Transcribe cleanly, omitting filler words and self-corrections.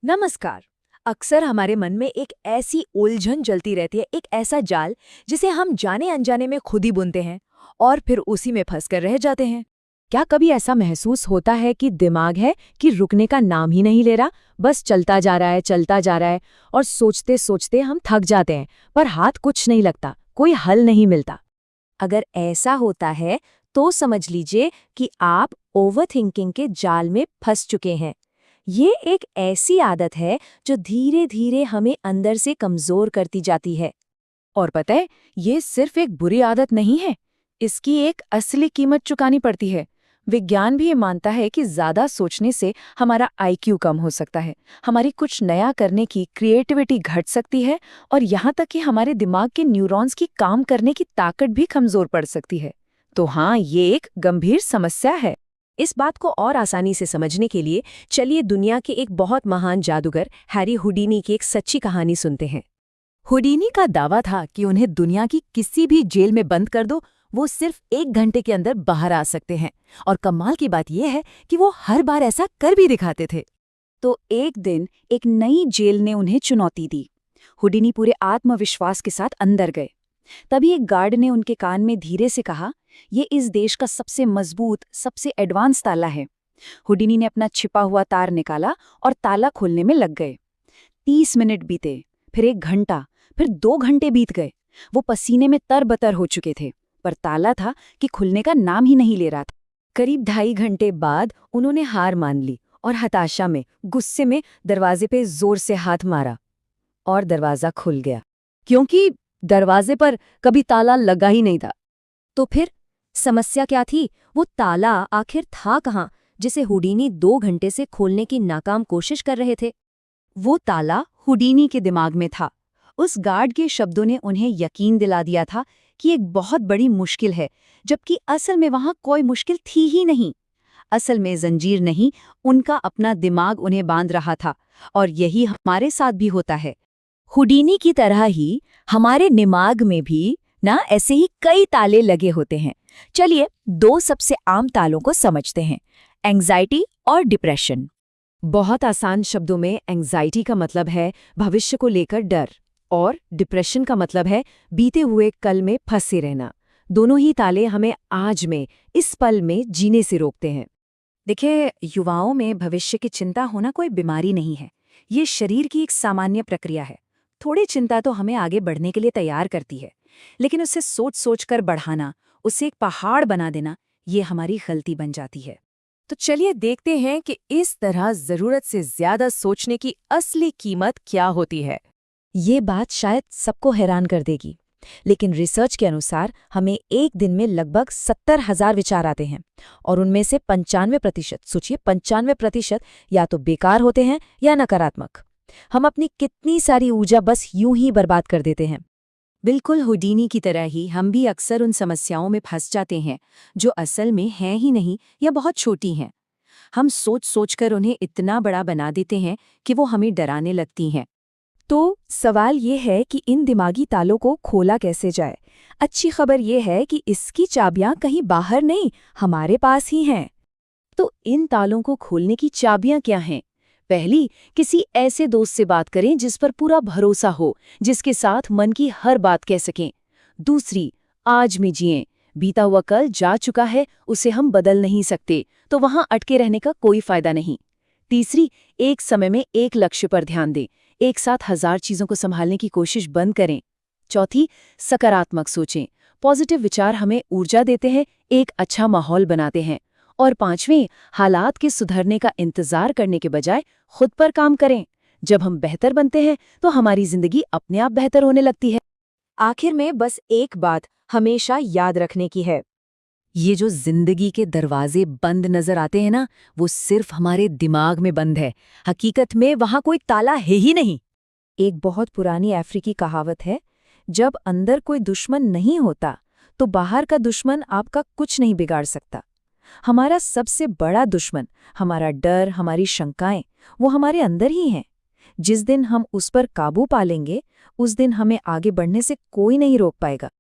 नमस्कार। अक्सर हमारे मन में एक ऐसी उलझन जलती रहती है, एक ऐसा जाल जिसे हम जाने अनजाने में खुद ही बुनते हैं और फिर उसी में फंस कर रह जाते हैं। क्या कभी ऐसा महसूस होता है कि दिमाग है कि रुकने का नाम ही नहीं ले रहा, बस चलता जा रहा है, चलता जा रहा है और सोचते सोचते हम थक जाते हैं, पर हाथ कुछ नहीं लगता, कोई हल नहीं मिलता। अगर ऐसा होता है तो समझ लीजिए कि आप ओवरथिंकिंग के जाल में फंस चुके हैं। ये एक ऐसी आदत है जो धीरे धीरे हमें अंदर से कमजोर करती जाती है। और पता है, ये सिर्फ एक बुरी आदत नहीं है, इसकी एक असली कीमत चुकानी पड़ती है। विज्ञान भी ये मानता है कि ज्यादा सोचने से हमारा आईक्यू कम हो सकता है, हमारी कुछ नया करने की क्रिएटिविटी घट सकती है और यहाँ तक कि हमारे दिमाग के न्यूरॉन्स की काम करने की ताकत भी कमजोर पड़ सकती है। तो हाँ, ये एक गंभीर समस्या है। इस बात को और आसानी से समझने के लिए चलिए दुनिया के एक बहुत महान जादूगर हैरी हुडीनी की एक सच्ची कहानी सुनते हैं। हुडीनी का दावा था कि उन्हें दुनिया की किसी भी जेल में बंद कर दो, वो सिर्फ 1 घंटे के अंदर बाहर आ सकते हैं। और कमाल की बात यह है कि वो हर बार ऐसा कर भी दिखाते थे। तो एक दिन एक नई जेल ने उन्हें चुनौती दी। हुडीनी पूरे आत्मविश्वास के साथ अंदर गए। तभी एक गार्ड ने उनके कान में धीरे से कहा, ये इस देश का सबसे मजबूत, सबसे एडवांस ताला है। हुडीनी ने अपना छिपा हुआ तार निकाला और ताला खोलने में लग गए। 30 मिनट बीते, फिर 1 घंटा, फिर 2 घंटे बीत गए। वो पसीने में तरबतर हो चुके थे, पर ताला था कि खुलने का नाम ही नहीं ले रहा था। करीब 2.5 घंटे बाद उन्होंने हार मान ली और हताशा में, गुस्से में दरवाजे पे जोर से हाथ मारा और दरवाजा खुल गया, क्योंकि दरवाजे पर कभी ताला लगा ही नहीं था। तो फिर समस्या क्या थी? वो ताला आखिर था कहाँ जिसे हुडीनी 2 घंटे से खोलने की नाकाम कोशिश कर रहे थे? वो ताला हुडीनी के दिमाग में था। उस गार्ड के शब्दों ने उन्हें यकीन दिला दिया था कि एक बहुत बड़ी मुश्किल है, जबकि असल में वहां कोई मुश्किल थी ही नहीं। असल में जंजीर नहीं, उनका अपना दिमाग उन्हें बांध रहा था। और यही हमारे साथ भी होता है। हुडीनी की तरह ही हमारे दिमाग में भी ऐसे ही कई ताले लगे होते हैं। चलिए 2 सबसे आम तालों को समझते हैं, एंग्जाइटी और डिप्रेशन। बहुत आसान शब्दों में एंग्जाइटी का मतलब है भविष्य को लेकर डर, और डिप्रेशन का मतलब है बीते हुए कल में फंसे रहना। दोनों ही ताले हमें आज में, इस पल में जीने से रोकते हैं। देखिए, युवाओं में भविष्य की चिंता होना कोई बीमारी नहीं है, ये शरीर की एक सामान्य प्रक्रिया है। थोड़ी चिंता तो हमें आगे बढ़ने के लिए तैयार करती है, लेकिन उसे सोच सोच कर बढ़ाना, उसे एक पहाड़ बना देना, ये हमारी गलती बन जाती है। तो चलिए देखते हैं कि इस तरह जरूरत से ज्यादा सोचने की असली कीमत क्या होती है। ये बात शायद सबको हैरान कर देगी, लेकिन रिसर्च के अनुसार हमें एक दिन में लगभग 70,000 विचार आते हैं और उनमें से 95%, सोचिए 95%, या तो बेकार होते हैं या नकारात्मक। हम अपनी कितनी सारी ऊर्जा बस यूं ही बर्बाद कर देते हैं। बिल्कुल हुडीनी की तरह ही हम भी अक्सर उन समस्याओं में फंस जाते हैं जो असल में हैं ही नहीं या बहुत छोटी हैं। हम सोच सोचकर उन्हें इतना बड़ा बना देते हैं कि वो हमें डराने लगती हैं। तो सवाल ये है कि इन दिमागी तालों को खोला कैसे जाए। अच्छी खबर ये है कि इसकी चाबियां कहीं बाहर नहीं, हमारे पास ही हैं। तो इन तालों को खोलने की चाबियां क्या हैं? पहली, किसी ऐसे दोस्त से बात करें जिस पर पूरा भरोसा हो, जिसके साथ मन की हर बात कह सकें। दूसरी, आज में जिएं। बीता हुआ कल जा चुका है, उसे हम बदल नहीं सकते, तो वहां अटके रहने का कोई फायदा नहीं। तीसरी, एक समय में एक लक्ष्य पर ध्यान दें, एक साथ 1000 चीजों को संभालने की कोशिश बंद करें। चौथी, सकारात्मक सोचें। पॉजिटिव विचार हमें ऊर्जा देते हैं, एक अच्छा माहौल बनाते हैं। और पांचवें, हालात के सुधरने का इंतजार करने के बजाय खुद पर काम करें। जब हम बेहतर बनते हैं तो हमारी जिंदगी अपने आप बेहतर होने लगती है। आखिर में बस एक बात हमेशा याद रखने की है, ये जो जिंदगी के दरवाजे बंद नजर आते हैं ना, वो सिर्फ हमारे दिमाग में बंद है। हकीकत में वहां कोई ताला है ही नहीं। एक बहुत पुरानी अफ्रीकी कहावत है, जब अंदर कोई दुश्मन नहीं होता तो बाहर का दुश्मन आपका कुछ नहीं बिगाड़ सकता। हमारा सबसे बड़ा दुश्मन, हमारा डर, हमारी शंकाएं, वो हमारे अंदर ही हैं। जिस दिन हम उस पर काबू पा लेंगे, उस दिन हमें आगे बढ़ने से कोई नहीं रोक पाएगा।